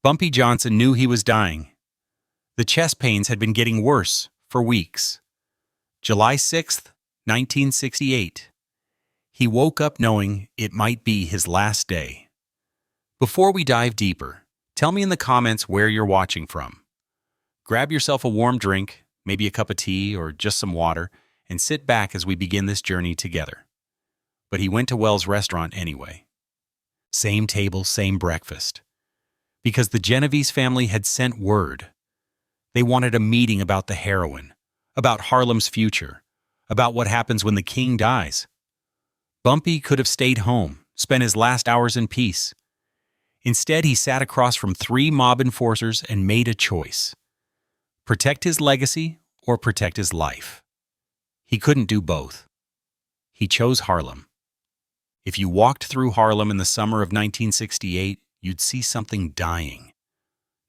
Bumpy Johnson knew he was dying. The chest pains had been getting worse for weeks. July 6th, 1968. He woke up knowing it might be his last day. Before we dive deeper, tell me in the comments where you're watching from. Grab yourself a warm drink, maybe a cup of tea or just some water, and sit back as we begin this journey together. But he went to Wells' restaurant anyway. Same table, same breakfast. Because the Genovese family had sent word. They wanted a meeting about the heroin, about Harlem's future, about what happens when the king dies. Bumpy could have stayed home, spent his last hours in peace. Instead, he sat across from 3 mob enforcers and made a choice. Protect his legacy or protect his life. He couldn't do both. He chose Harlem. If you walked through Harlem in the summer of 1968, you'd see something dying.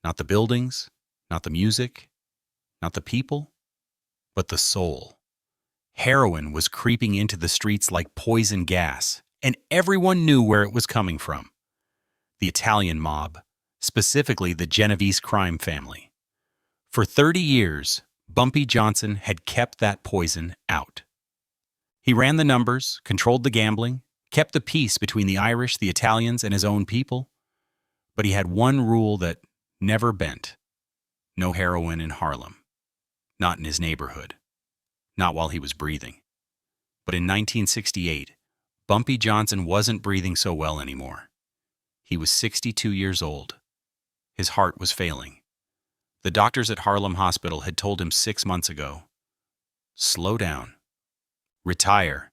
Not the buildings, not the music, not the people, but the soul. Heroin was creeping into the streets like poison gas, and everyone knew where it was coming from. The Italian mob, specifically the Genovese crime family. For 30 years, Bumpy Johnson had kept that poison out. He ran the numbers, controlled the gambling, kept the peace between the Irish, the Italians, and his own people. But he had one rule that never bent. No heroin in Harlem. Not in his neighborhood. Not while he was breathing. But in 1968, Bumpy Johnson wasn't breathing so well anymore. He was 62 years old. His heart was failing. The doctors at Harlem Hospital had told him 6 months ago, "Slow down. Retire.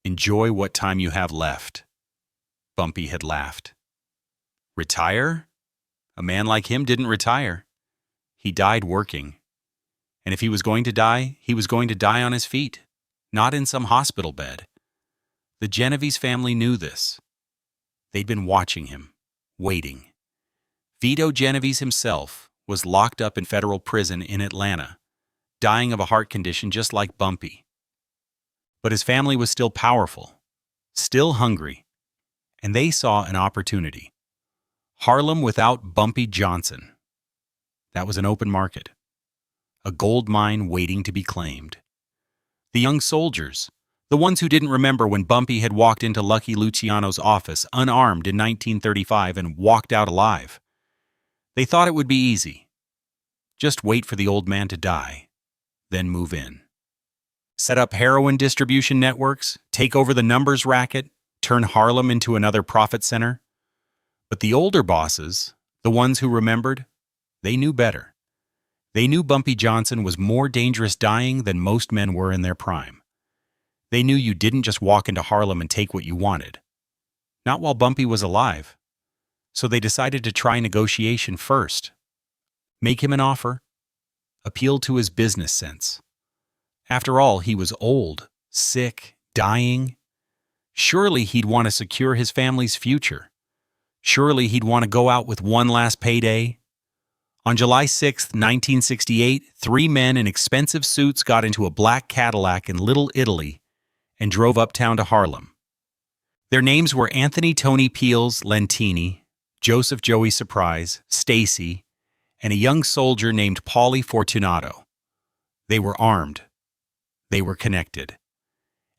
Enjoy what time you have left." Bumpy had laughed. Retire? A man like him didn't retire. He died working. And if he was going to die, he was going to die on his feet, not in some hospital bed. The Genovese family knew this. They'd been watching him, waiting. Vito Genovese himself was locked up in federal prison in Atlanta, dying of a heart condition just like Bumpy. But his family was still powerful, still hungry, and they saw an opportunity. Harlem without Bumpy Johnson. That was an open market. A gold mine waiting to be claimed. The young soldiers, the ones who didn't remember when Bumpy had walked into Lucky Luciano's office unarmed in 1935 and walked out alive. They thought it would be easy. Just wait for the old man to die, then move in. Set up heroin distribution networks, take over the numbers racket, turn Harlem into another profit center. But the older bosses, the ones who remembered, they knew better. They knew Bumpy Johnson was more dangerous dying than most men were in their prime. They knew you didn't just walk into Harlem and take what you wanted. Not while Bumpy was alive. So they decided to try negotiation first. Make him an offer. Appeal to his business sense. After all, he was old, sick, dying. Surely he'd want to secure his family's future. Surely he'd want to go out with one last payday. On July 6th, 1968, 3 men in expensive suits got into a black Cadillac in Little Italy and drove uptown to Harlem. Their names were Anthony Tony Peels Lentini, Joseph Joey Surprise, Stacy, and a young soldier named Paulie Fortunato. They were armed. They were connected.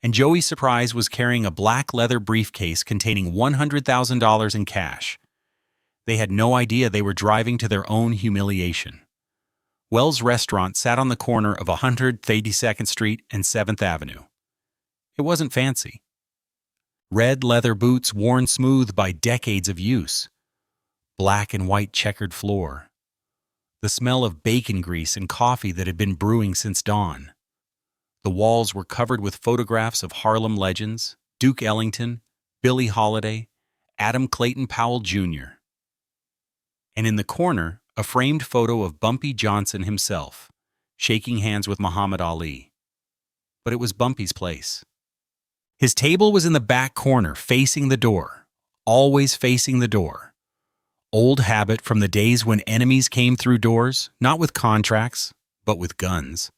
And Joey Surprise was carrying a black leather briefcase containing $100,000 in cash. They had no idea they were driving to their own humiliation. Wells' restaurant sat on the corner of 132nd Street and 7th Avenue. It wasn't fancy. Red leather boots worn smooth by decades of use. Black and white checkered floor. The smell of bacon grease and coffee that had been brewing since dawn. The walls were covered with photographs of Harlem legends, Duke Ellington, Billie Holiday, Adam Clayton Powell Jr. And in the corner, a framed photo of Bumpy Johnson himself, shaking hands with Muhammad Ali. But it was Bumpy's place. His table was in the back corner, facing the door, always facing the door. Old habit from the days when enemies came through doors, not with contracts, but with guns.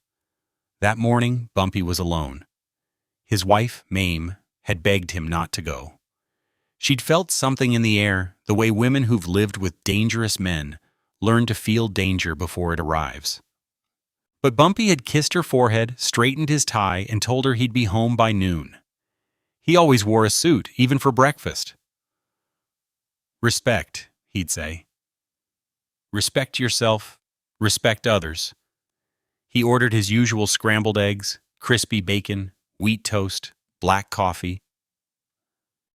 That morning, Bumpy was alone. His wife, Mame, had begged him not to go. She'd felt something in the air, the way women who've lived with dangerous men learn to feel danger before it arrives. But Bumpy had kissed her forehead, straightened his tie, and told her he'd be home by noon. He always wore a suit, even for breakfast. Respect, he'd say. Respect yourself, respect others. He ordered his usual scrambled eggs, crispy bacon, wheat toast, black coffee.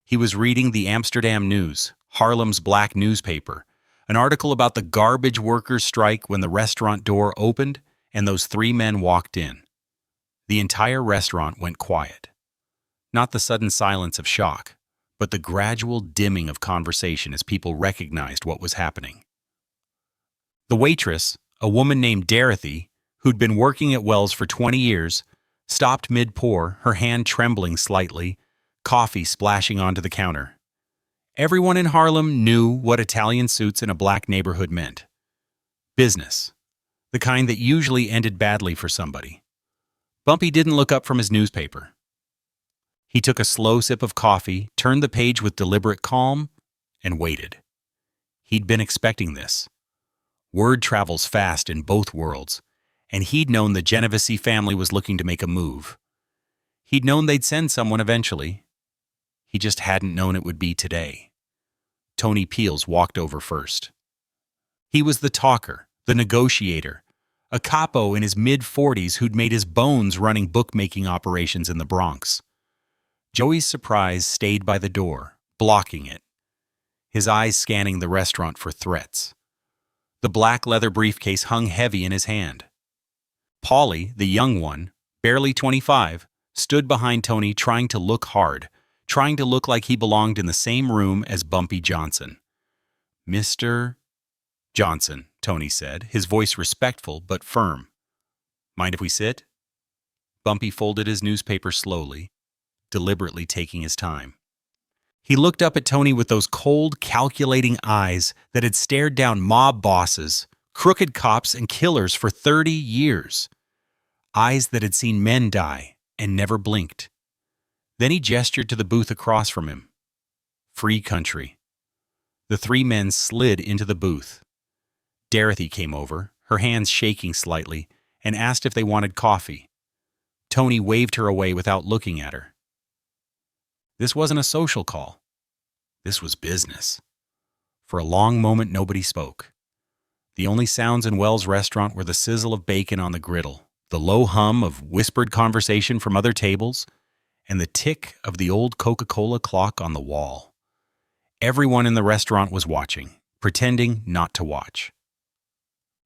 He was reading the Amsterdam News, Harlem's black newspaper, an article about the garbage workers' strike when the restaurant door opened and those three men walked in. The entire restaurant went quiet. Not the sudden silence of shock, but the gradual dimming of conversation as people recognized what was happening. The waitress, a woman named Dorothy, who'd been working at Wells for 20 years, stopped mid-pour, her hand trembling slightly, coffee splashing onto the counter. Everyone in Harlem knew what Italian suits in a black neighborhood meant. Business. The kind that usually ended badly for somebody. Bumpy didn't look up from his newspaper. He took a slow sip of coffee, turned the page with deliberate calm, and waited. He'd been expecting this. Word travels fast in both worlds, and he'd known the Genovese family was looking to make a move. He'd known they'd send someone eventually. He just hadn't known it would be today. Tony Peels walked over first. He was the talker, the negotiator, a capo in his mid-40s who'd made his bones running bookmaking operations in the Bronx. Joey's surprise stayed by the door, blocking it, his eyes scanning the restaurant for threats. The black leather briefcase hung heavy in his hand. Paulie, the young one, barely 25, stood behind Tony trying to look hard, trying to look like he belonged in the same room as Bumpy Johnson. "Mr. Johnson," Tony said, his voice respectful but firm. "Mind if we sit?" Bumpy folded his newspaper slowly, deliberately taking his time. He looked up at Tony with those cold, calculating eyes that had stared down mob bosses, crooked cops, and killers for 30 years. Eyes that had seen men die and never blinked. Then he gestured to the booth across from him. Free country. The three men slid into the booth. Dorothy came over, her hands shaking slightly, and asked if they wanted coffee. Tony waved her away without looking at her. This wasn't a social call. This was business. For a long moment, nobody spoke. The only sounds in Wells' restaurant were the sizzle of bacon on the griddle, the low hum of whispered conversation from other tables, and the tick of the old Coca-Cola clock on the wall. Everyone in the restaurant was watching, pretending not to watch.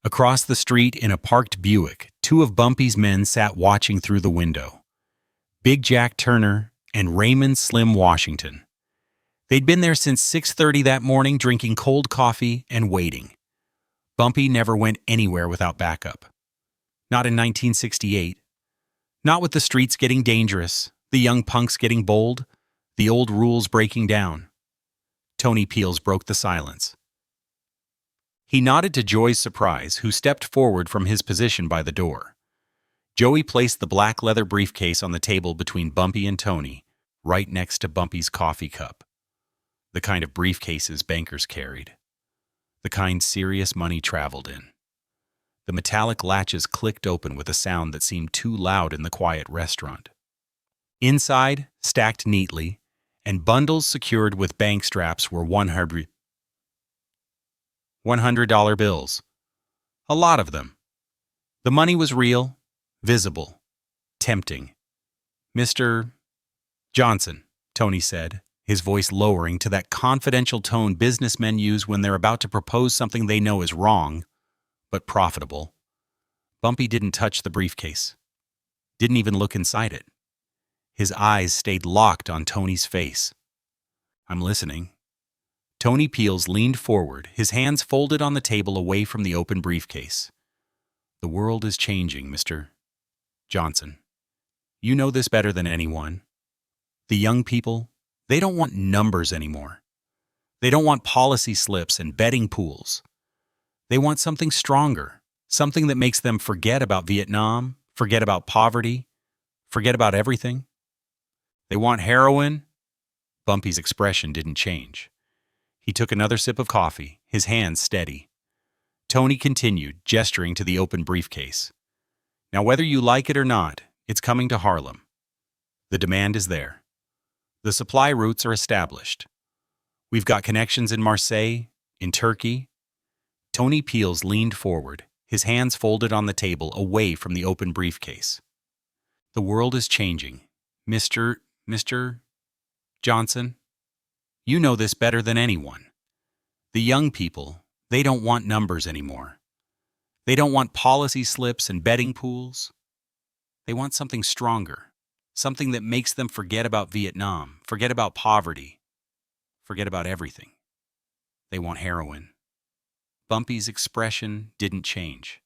Across the street in a parked Buick, two of Bumpy's men sat watching through the window. Big Jack Turner and Raymond Slim Washington. They'd been there since 6:30 that morning, drinking cold coffee and waiting. Bumpy never went anywhere without backup. Not in 1968. Not with the streets getting dangerous, the young punks getting bold, the old rules breaking down. Tony Peels broke the silence. He nodded to Joey's surprise, who stepped forward from his position by the door. Joey placed the black leather briefcase on the table between Bumpy and Tony, right next to Bumpy's coffee cup. The kind of briefcases bankers carried. The kind serious money traveled in. The metallic latches clicked open with a sound that seemed too loud in the quiet restaurant. Inside, stacked neatly, and bundles secured with bank straps were $100 bills. A lot of them. The money was real, visible, tempting. "Mr. Johnson," Tony said, his voice lowering to that confidential tone businessmen use when they're about to propose something they know is wrong, but profitable. Bumpy didn't touch the briefcase. Didn't even look inside it. His eyes stayed locked on Tony's face. "I'm listening." Tony Peels leaned forward, his hands folded on the table away from the open briefcase. "The world is changing, Mr. Johnson. You know this better than anyone. The young people, they don't want numbers anymore. They don't want policy slips and betting pools. They want something stronger, something that makes them forget about Vietnam, forget about poverty, forget about everything. They want heroin, Bumpy's expression didn't change. He took another sip of coffee, his hands steady. Tony continued, gesturing to the open briefcase. Now, whether you like it or not, it's coming to Harlem. The demand is there. The supply routes are established. We've got connections in Marseille, in Turkey. Tony Peels leaned forward, his hands folded on the table away from the open briefcase. The world is changing. Mr. Johnson, you know this better than anyone. The young people, they don't want numbers anymore. They don't want policy slips and betting pools. They want something stronger, something that makes them forget about Vietnam, forget about poverty, forget about everything. They want heroin. Bumpy's expression didn't change.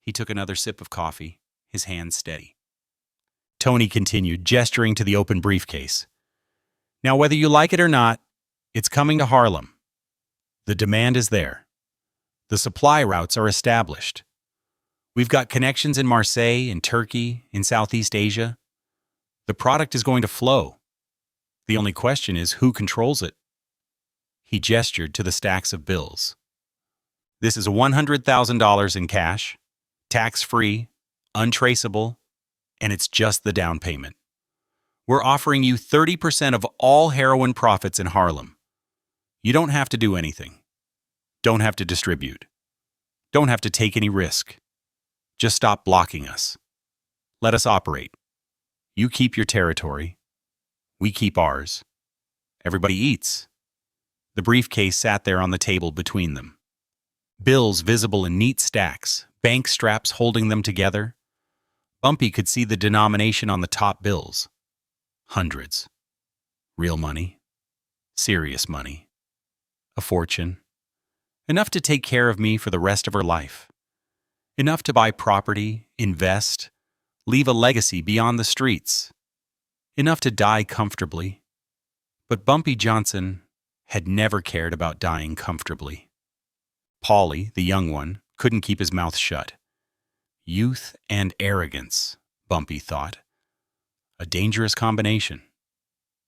He took another sip of coffee, his hands steady. Tony continued, gesturing to the open briefcase. Now, whether you like it or not, it's coming to Harlem. The demand is there. The supply routes are established. We've got connections in Marseille, in Turkey, in Southeast Asia. The product is going to flow. The only question is who controls it. He gestured to the stacks of bills. This is $100,000 in cash, tax-free, untraceable, and it's just the down payment. We're offering you 30% of all heroin profits in Harlem. You don't have to do anything. Don't have to distribute. Don't have to take any risk. Just stop blocking us. Let us operate. You keep your territory. We keep ours. Everybody eats. The briefcase sat there on the table between them. Bills visible in neat stacks, bank straps holding them together. Bumpy could see the denomination on the top bills. Hundreds. Real money. Serious money. A fortune. Enough to take care of me for the rest of her life. Enough to buy property, invest, leave a legacy beyond the streets. Enough to die comfortably. But Bumpy Johnson had never cared about dying comfortably. Paulie, the young one, couldn't keep his mouth shut. Youth and arrogance, Bumpy thought. A dangerous combination.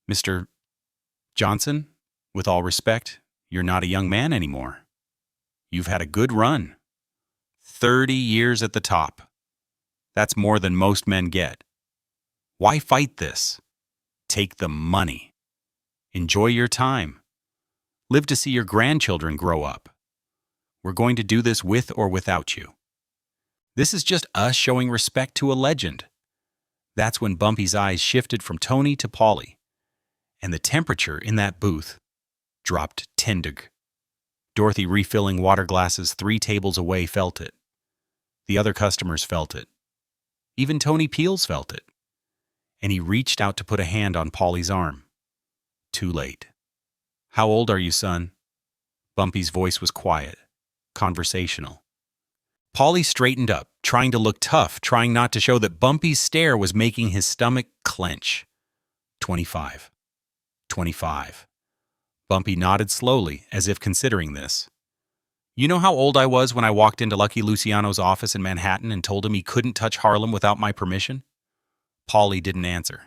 Mr. Johnson, with all respect, you're not a young man anymore. You've had a good run. 30 years at the top. That's more than most men get. Why fight this? Take the money. Enjoy your time. Live to see your grandchildren grow up. We're going to do this with or without you. This is just us showing respect to a legend. That's when Bumpy's eyes shifted from Tony to Paulie, and the temperature in that booth dropped 10 degrees. Dorothy, refilling water glasses 3 tables away, felt it. The other customers felt it. Even Tony Peels felt it. And he reached out to put a hand on Paulie's arm. Too late. How old are you, son? Bumpy's voice was quiet, conversational. Paulie straightened up, trying to look tough, trying not to show that Bumpy's stare was making his stomach clench. 25. 25. Bumpy nodded slowly, as if considering this. You know how old I was when I walked into Lucky Luciano's office in Manhattan and told him he couldn't touch Harlem without my permission? Paulie didn't answer.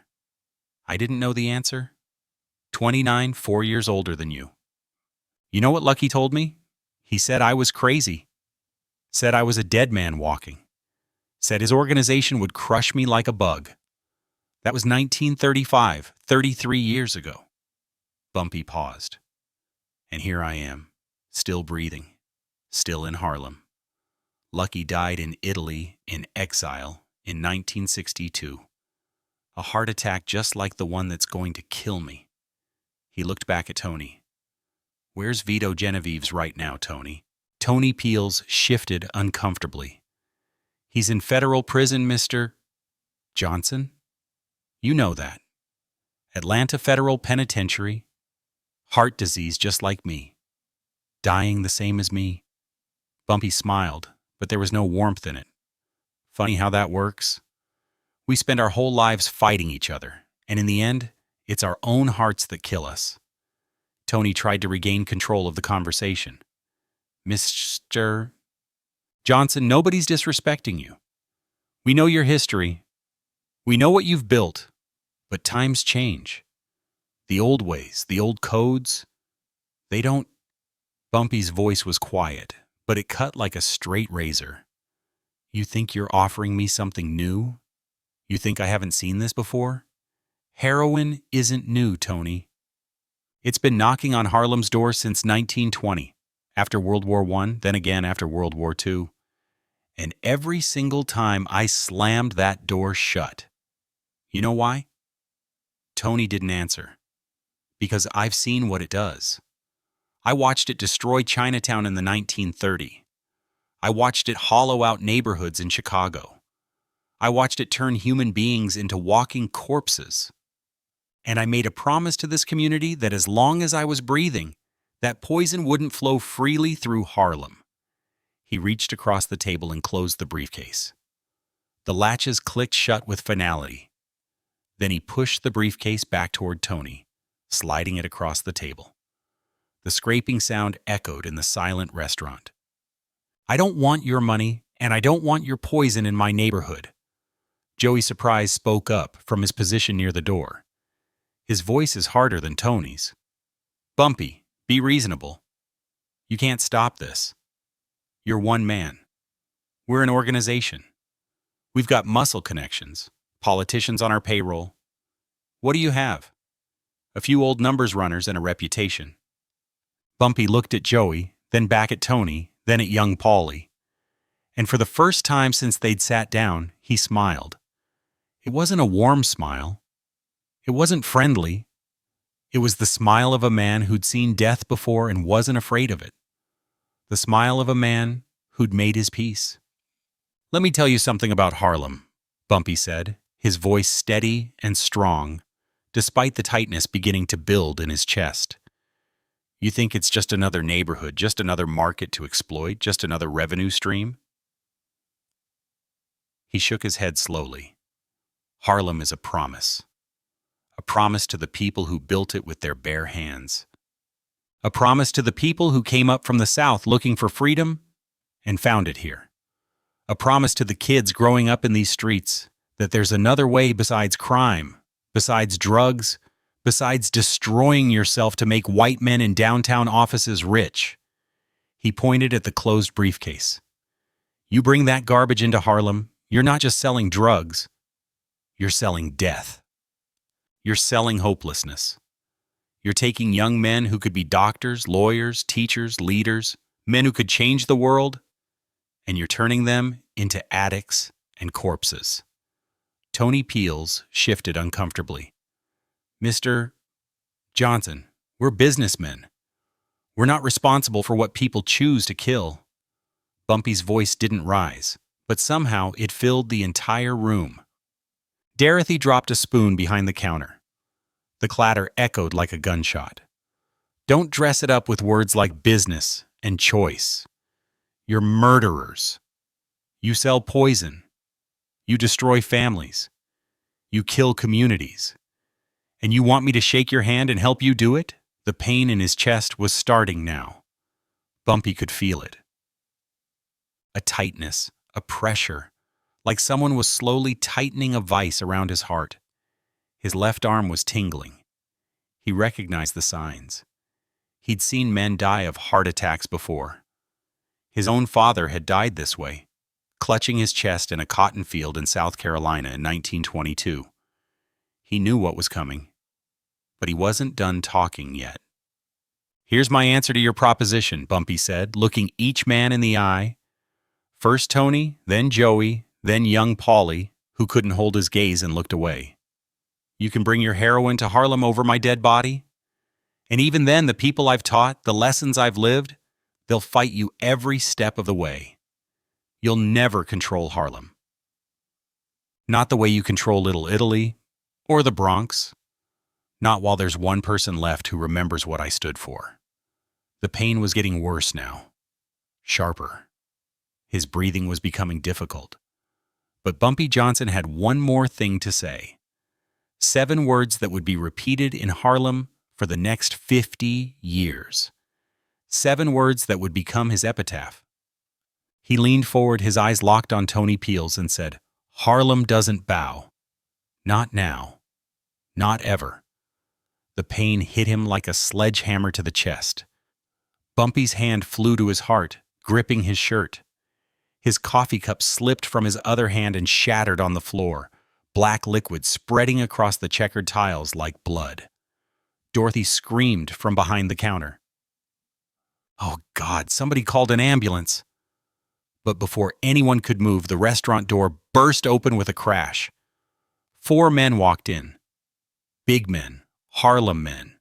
I didn't know the answer. 29, 4 years older than you. You know what Lucky told me? He said I was crazy. Said I was a dead man walking. Said his organization would crush me like a bug. That was 1935, 33 years ago. Bumpy paused. And here I am, still breathing, still in Harlem. Lucky died in Italy, in exile, in 1962. A heart attack just like the one that's going to kill me. He looked back at Tony. Where's Vito Genovese right now, Tony? Tony Peels shifted uncomfortably. He's in federal prison, Mr. Johnson? You know that. Atlanta Federal Penitentiary. Heart disease just like me. Dying the same as me. Bumpy smiled, but there was no warmth in it. Funny how that works. We spend our whole lives fighting each other, and in the end, it's our own hearts that kill us. Tony tried to regain control of the conversation. Mr. Johnson, nobody's disrespecting you. We know your history. We know what you've built, but times change. The old ways, the old codes, they don't. Bumpy's voice was quiet, but it cut like a straight razor. You think you're offering me something new? You think I haven't seen this before? Heroin isn't new, Tony. It's been knocking on Harlem's door since 1920, after World War I, then again after World War II. And every single time I slammed that door shut. You know why? Tony didn't answer. Because I've seen what it does. I watched it destroy Chinatown in the 1930s. I watched it hollow out neighborhoods in Chicago. I watched it turn human beings into walking corpses. And I made a promise to this community that as long as I was breathing, that poison wouldn't flow freely through Harlem. He reached across the table and closed the briefcase. The latches clicked shut with finality. Then he pushed the briefcase back toward Tony, sliding it across the table. The scraping sound echoed in the silent restaurant. I don't want your money, and I don't want your poison in my neighborhood. Joey Surprise spoke up from his position near the door. His voice is harder than Tony's. Bumpy, be reasonable. You can't stop this. You're one man. We're an organization. We've got muscle connections, politicians on our payroll. What do you have? A few old numbers runners and a reputation. Bumpy looked at Joey, then back at Tony, then at young Paulie. And for the first time since they'd sat down, he smiled. It wasn't a warm smile. It wasn't friendly. It was the smile of a man who'd seen death before and wasn't afraid of it. The smile of a man who'd made his peace. Let me tell you something about Harlem, Bumpy said, his voice steady and strong, despite the tightness beginning to build in his chest. You think it's just another neighborhood, just another market to exploit, just another revenue stream? He shook his head slowly. Harlem is a promise to the people who built it with their bare hands. A promise to the people who came up from the South looking for freedom and found it here. A promise to the kids growing up in these streets that there's another way besides crime, besides drugs, besides destroying yourself to make white men in downtown offices rich. He pointed at the closed briefcase. You bring that garbage into Harlem, you're not just selling drugs, you're selling death. You're selling hopelessness. You're taking young men who could be doctors, lawyers, teachers, leaders, men who could change the world, and you're turning them into addicts and corpses. Tony Peels shifted uncomfortably. Mr. Johnson, we're businessmen. We're not responsible for what people choose to kill. Bumpy's voice didn't rise, but somehow it filled the entire room. Dorothy dropped a spoon behind the counter. The clatter echoed like a gunshot. Don't dress it up with words like business and choice. You're murderers. You sell poison. You destroy families. You kill communities. And you want me to shake your hand and help you do it? The pain in his chest was starting now. Bumpy could feel it. A tightness, a pressure, like someone was slowly tightening a vice around his heart. His left arm was tingling. He recognized the signs. He'd seen men die of heart attacks before. His own father had died this way, clutching his chest in a cotton field in South Carolina in 1922. He knew what was coming, but he wasn't done talking yet. Here's my answer to your proposition, Bumpy said, looking each man in the eye. First Tony, then Joey, then young Paulie, who couldn't hold his gaze and looked away. You can bring your heroin to Harlem over my dead body? And even then, the people I've taught, the lessons I've lived, they'll fight you every step of the way. You'll never control Harlem. Not the way you control Little Italy or the Bronx. Not while there's one person left who remembers what I stood for. The pain was getting worse now, sharper. His breathing was becoming difficult. But Bumpy Johnson had one more thing to say. 7 words that would be repeated in Harlem for the next 50 years. 7 words that would become his epitaph. He leaned forward, his eyes locked on Tony Peels, and said, Harlem doesn't bow. Not now. Not ever. The The pain hit him like a sledgehammer to the chest. Bumpy's hand flew to his heart, gripping his shirt. His coffee cup slipped from his other hand and shattered on the floor, black liquid spreading across the checkered tiles like blood. Dorothy screamed from behind the counter. "Oh, God, somebody called an ambulance." But before anyone could move, the restaurant door burst open with a crash. 4 men walked in. Big men, Harlem men.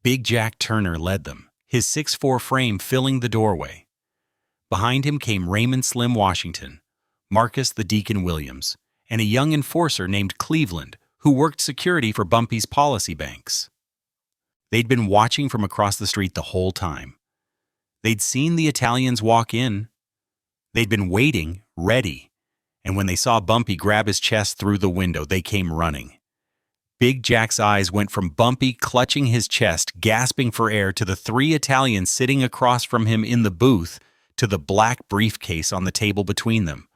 Big Jack Turner led them, his 6'4" frame filling the doorway. Behind him came Raymond Slim Washington, Marcus the Deacon Williams, and a young enforcer named Cleveland who worked security for Bumpy's policy banks. They'd been watching from across the street the whole time. They'd seen the Italians walk in. They'd been waiting, ready, and when they saw Bumpy grab his chest through the window, they came running. Big Jack's eyes went from Bumpy clutching his chest, gasping for air, to the 3 Italians sitting across from him in the booth, to the black briefcase on the table between them.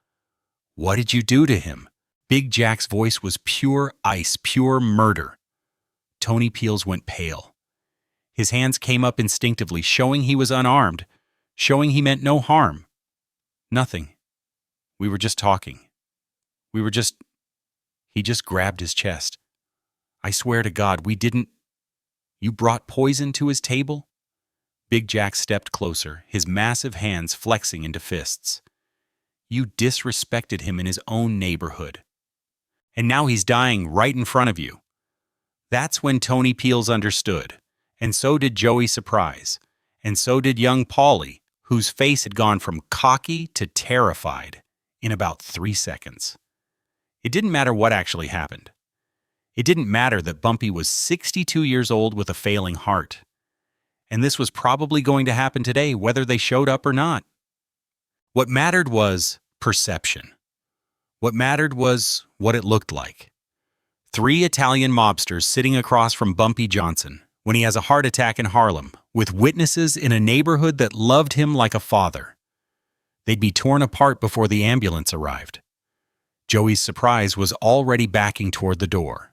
"What did you do to him?" Big Jack's voice was pure ice, pure murder. Tony Peels went pale. His hands came up instinctively, showing he was unarmed, showing he meant no harm. "Nothing. We were just talking. He just grabbed his chest. I swear to God, we didn't. You brought poison to his table?" Big Jack stepped closer, his massive hands flexing into fists. "You disrespected him in his own neighborhood. And now he's dying right in front of you." That's when Tony Peels understood, and so did Joey Surprise, and so did young Paulie, whose face had gone from cocky to terrified in about 3 seconds. It didn't matter what actually happened. It didn't matter that Bumpy was 62 years old with a failing heart. And this was probably going to happen today, whether they showed up or not. What mattered was perception. What mattered was what it looked like. 3 Italian mobsters sitting across from Bumpy Johnson when he has a heart attack in Harlem, with witnesses in a neighborhood that loved him like a father. They'd be torn apart before the ambulance arrived. Joey's Surprise was already backing toward the door.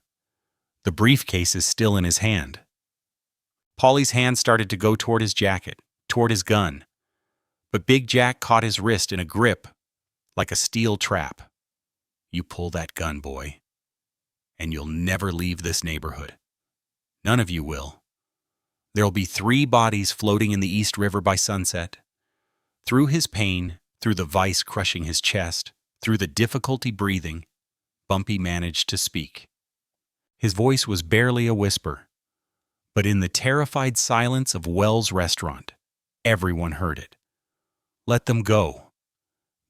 The briefcase is still in his hand. Paulie's hand started to go toward his jacket, toward his gun. But Big Jack caught his wrist in a grip, like a steel trap. "You pull that gun, boy, and you'll never leave this neighborhood. None of you will. There'll be 3 bodies floating in the East River by sunset." Through his pain, through the vice crushing his chest, through the difficulty breathing, Bumpy managed to speak. His voice was barely a whisper, but in the terrified silence of Wells' restaurant, everyone heard it. "Let them go."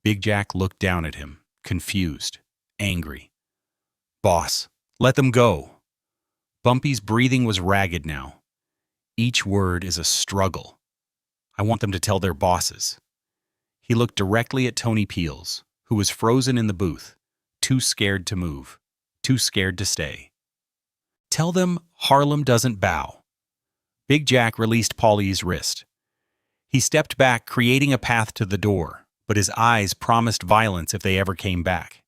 Big Jack looked down at him, confused, angry. "Boss, let them go." Bumpy's breathing was ragged now. Each word is a struggle. "I want them to tell their bosses." He looked directly at Tony Peels, who was frozen in the booth, too scared to move, too scared to stay. "Tell them Harlem doesn't bow." Big Jack released Paulie's wrist. He stepped back, creating a path to the door, but his eyes promised violence if they ever came back.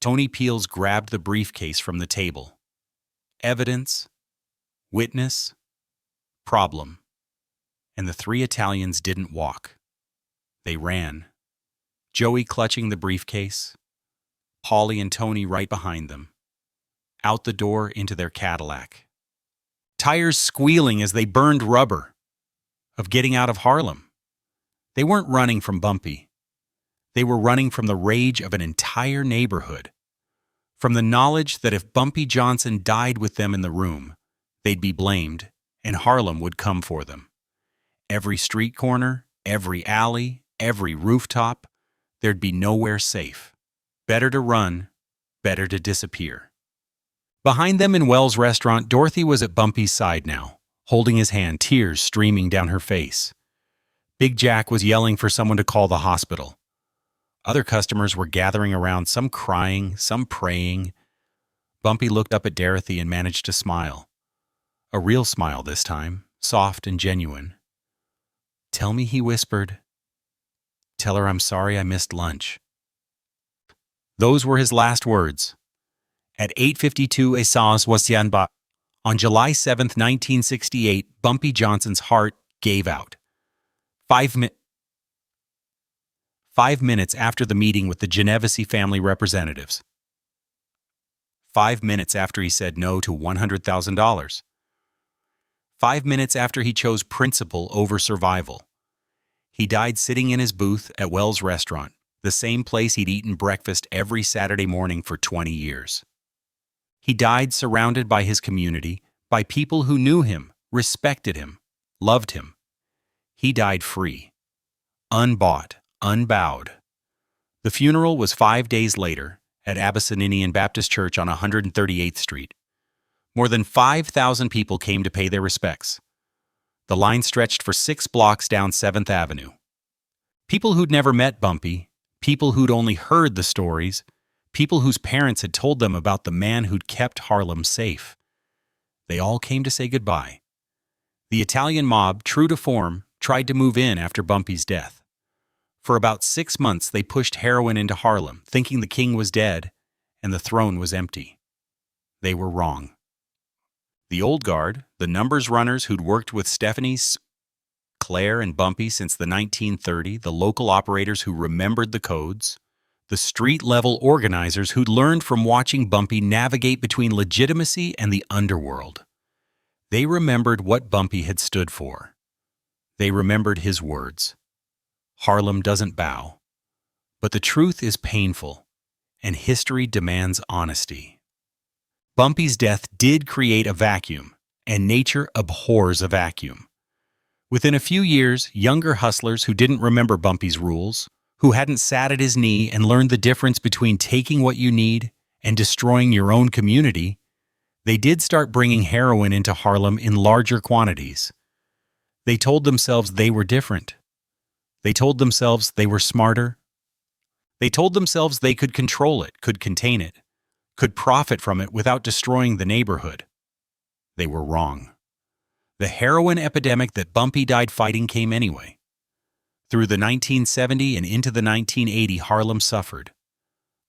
Tony Peels grabbed the briefcase from the table. Evidence, witness, problem. And the 3 Italians didn't walk. They ran. Joey clutching the briefcase, Paulie and Tony right behind them. Out the door into their Cadillac. Tires squealing as they burned rubber. Of getting out of Harlem. They weren't running from Bumpy. They were running from the rage of an entire neighborhood. From the knowledge that if Bumpy Johnson died with them in the room, they'd be blamed, and Harlem would come for them. Every street corner, every alley, every rooftop, there'd be nowhere safe. Better to run, better to disappear. Behind them in Wells' restaurant, Dorothy was at Bumpy's side now, holding his hand, tears streaming down her face. Big Jack was yelling for someone to call the hospital. Other customers were gathering around, some crying, some praying. Bumpy looked up at Dorothy and managed to smile. A real smile this time, soft and genuine. "Tell me," he whispered. "Tell her I'm sorry I missed lunch." Those were his last words. At 8:52 essence was On July 7, 1968, Bumpy Johnson's heart gave out. 5 minutes after the meeting with the Genovese family representatives. 5 minutes after he said no to $100,000. 5 minutes after he chose principle over survival. He died sitting in his booth at Wells Restaurant, the same place he'd eaten breakfast every Saturday morning for 20 years. He died surrounded by his community, by people who knew him, respected him, loved him. He died free, unbought, unbowed. The funeral was 5 days later at Abyssinian Baptist Church on 138th Street. More than 5,000 people came to pay their respects. The line stretched for 6 blocks down 7th Avenue. People who'd never met Bumpy, people who'd only heard the stories, people whose parents had told them about the man who'd kept Harlem safe. They all came to say goodbye. The Italian mob, true to form, tried to move in after Bumpy's death. For about 6 months, they pushed heroin into Harlem, thinking the king was dead and the throne was empty. They were wrong. The old guard, the numbers runners who'd worked with Stephanie, Claire, and Bumpy since the 1930s, the local operators who remembered the codes, the street-level organizers who'd learned from watching Bumpy navigate between legitimacy and the underworld. They remembered what Bumpy had stood for. They remembered his words. Harlem doesn't bow. But the truth is painful, and history demands honesty. Bumpy's death did create a vacuum, and nature abhors a vacuum. Within a few years, younger hustlers who didn't remember Bumpy's rules, who hadn't sat at his knee and learned the difference between taking what you need and destroying your own community, they did start bringing heroin into Harlem in larger quantities. They told themselves they were different. They told themselves they were smarter. They told themselves they could control it, could contain it, could profit from it without destroying the neighborhood. They were wrong. The heroin epidemic that Bumpy died fighting came anyway. Through the 1970s and into the 1980s, Harlem suffered.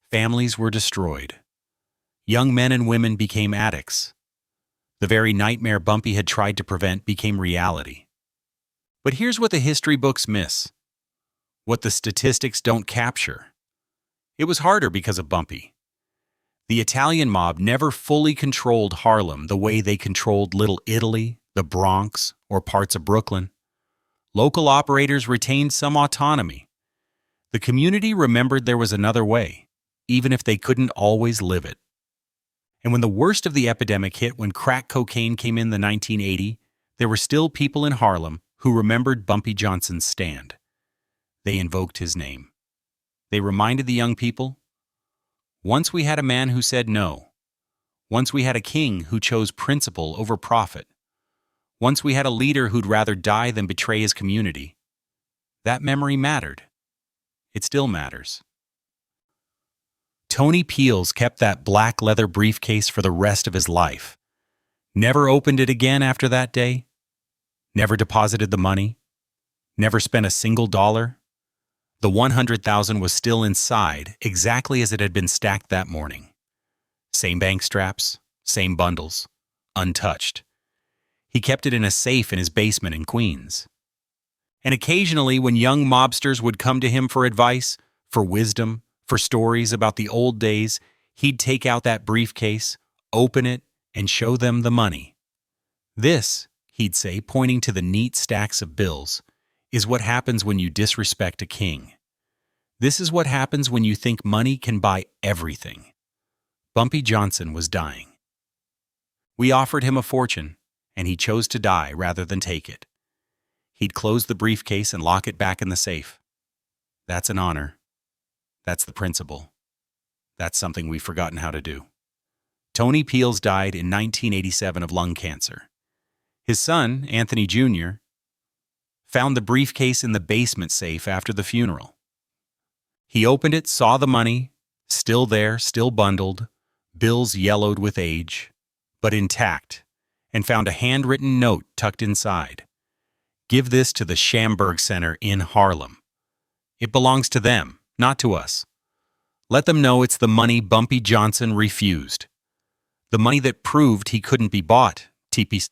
Families were destroyed. Young men and women became addicts. The very nightmare Bumpy had tried to prevent became reality. But here's what the history books miss. What the statistics don't capture. It was harder because of Bumpy. The Italian mob never fully controlled Harlem the way they controlled Little Italy, the Bronx, or parts of Brooklyn. Local operators retained some autonomy. The community remembered there was another way, even if they couldn't always live it. And when the worst of the epidemic hit when crack cocaine came in the 1980s, there were still people in Harlem who remembered Bumpy Johnson's stand. They invoked his name. They reminded the young people, once we had a man who said no. Once we had a king who chose principle over profit. Once we had a leader who'd rather die than betray his community. That memory mattered. It still matters. Tony Peels kept that black leather briefcase for the rest of his life. Never opened it again after that day. Never deposited the money. Never spent a single dollar. The $100,000 was still inside, exactly as it had been stacked that morning. Same bank straps, same bundles, untouched. He kept it in a safe in his basement in Queens. And occasionally, when young mobsters would come to him for advice, for wisdom, for stories about the old days, he'd take out that briefcase, open it, and show them the money. This, he'd say, pointing to the neat stacks of bills, is what happens when you disrespect a king. This is what happens when you think money can buy everything. Bumpy Johnson was dying. We offered him a fortune, and he chose to die rather than take it. He'd close the briefcase and lock it back in the safe. That's an honor. That's the principle. That's something we've forgotten how to do. Tony Peels died in 1987 of lung cancer. His son, Anthony Jr., found the briefcase in the basement safe after the funeral. He opened it, saw the money, still there, still bundled, bills yellowed with age, but intact, and found a handwritten note tucked inside. Give this to the Schamberg Center in Harlem. It belongs to them, not to us. Let them know it's the money Bumpy Johnson refused. The money that proved he couldn't be bought, TP.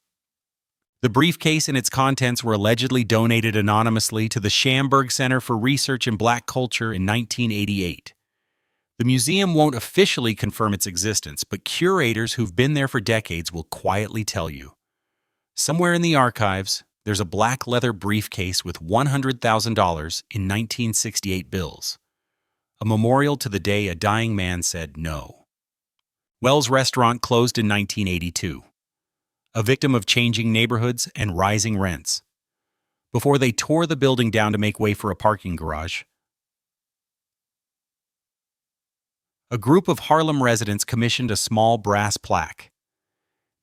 The briefcase and its contents were allegedly donated anonymously to the Schamberg Center for Research in Black Culture in 1988. The museum won't officially confirm its existence, but curators who've been there for decades will quietly tell you. Somewhere in the archives, there's a black leather briefcase with $100,000 in 1968 bills, a memorial to the day a dying man said no. Wells Restaurant closed in 1982, a victim of changing neighborhoods and rising rents. Before they tore the building down to make way for a parking garage, a group of Harlem residents commissioned a small brass plaque.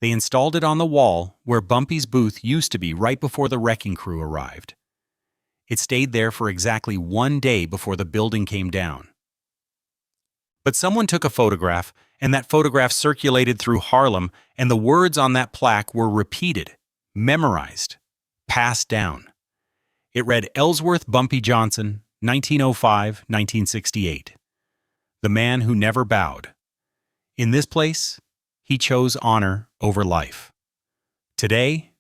They installed it on the wall where Bumpy's booth used to be right before the wrecking crew arrived. It stayed there for exactly 1 day before the building came down. But someone took a photograph, and that photograph circulated through Harlem, and the words on that plaque were repeated, memorized, passed down. It read Ellsworth Bumpy Johnson, 1905-1968. The man who never bowed. In this place, he chose honor over life. Today,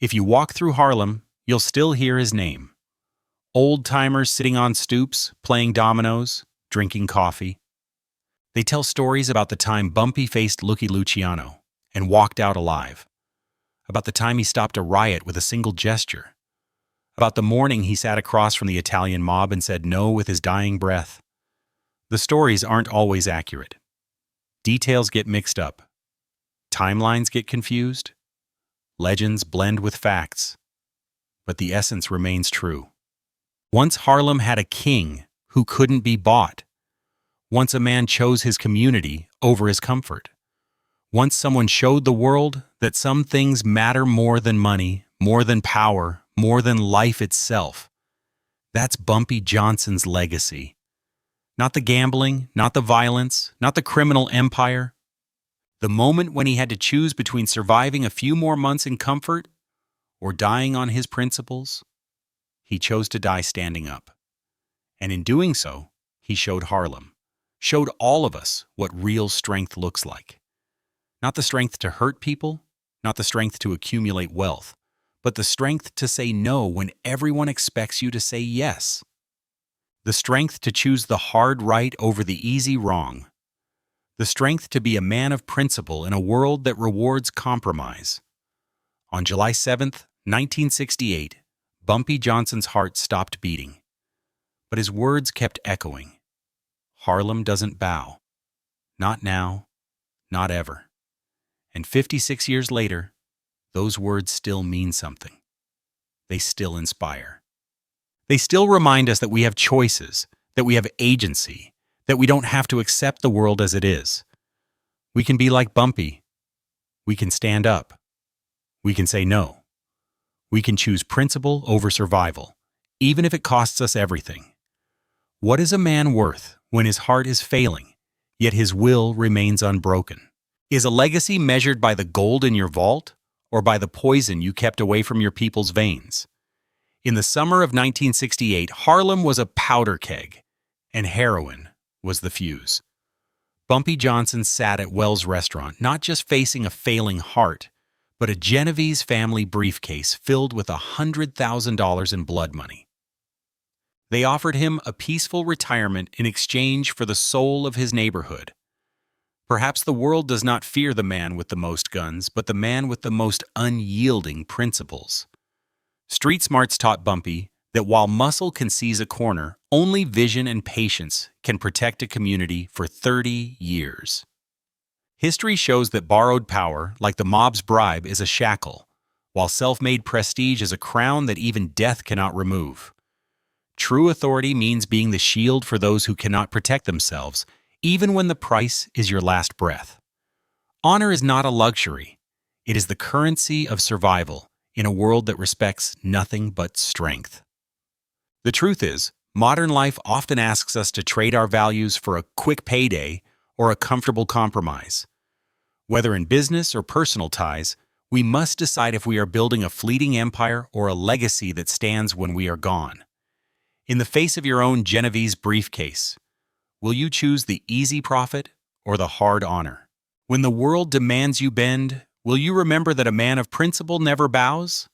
if you walk through Harlem, you'll still hear his name. Old-timers sitting on stoops, playing dominoes, drinking coffee. They tell stories about the time Bumpy faced Lucky Luciano and walked out alive. About the time he stopped a riot with a single gesture. About the morning he sat across from the Italian mob and said no with his dying breath. The stories aren't always accurate. Details get mixed up. Timelines get confused. Legends blend with facts. But the essence remains true. Once Harlem had a king who couldn't be bought. Once a man chose his community over his comfort. Once someone showed the world that some things matter more than money, more than power, more than life itself. That's Bumpy Johnson's legacy. Not the gambling, not the violence, not the criminal empire. The moment when he had to choose between surviving a few more months in comfort or dying on his principles, he chose to die standing up. And in doing so, he showed Harlem, showed all of us what real strength looks like. Not the strength to hurt people, not the strength to accumulate wealth, but the strength to say no when everyone expects you to say yes. The strength to choose the hard right over the easy wrong. The strength to be a man of principle in a world that rewards compromise. On July 7th, 1968, Bumpy Johnson's heart stopped beating. But his words kept echoing. Harlem doesn't bow. Not now, not ever. And 56 years later, those words still mean something. They still inspire. They still remind us that we have choices, that we have agency, that we don't have to accept the world as it is. We can be like Bumpy. We can stand up. We can say no. We can choose principle over survival, even if it costs us everything. What is a man worth when his heart is failing, yet his will remains unbroken? Is a legacy measured by the gold in your vault or by the poison you kept away from your people's veins? In the summer of 1968, Harlem was a powder keg, and heroin was the fuse. Bumpy Johnson sat at Wells Restaurant, not just facing a failing heart, but a Genovese family briefcase filled with $100,000 in blood money. They offered him a peaceful retirement in exchange for the soul of his neighborhood. Perhaps the world does not fear the man with the most guns, but the man with the most unyielding principles. Street smarts taught Bumpy that while muscle can seize a corner, only vision and patience can protect a community for 30 years. History shows that borrowed power, like the mob's bribe, is a shackle, while self-made prestige is a crown that even death cannot remove. True authority means being the shield for those who cannot protect themselves, even when the price is your last breath. Honor is not a luxury. It is the currency of survival in a world that respects nothing but strength. The truth is, modern life often asks us to trade our values for a quick payday or a comfortable compromise. Whether in business or personal ties, we must decide if we are building a fleeting empire or a legacy that stands when we are gone. In the face of your own Genovese briefcase, will you choose the easy profit or the hard honor? When the world demands you bend, will you remember that a man of principle never bows?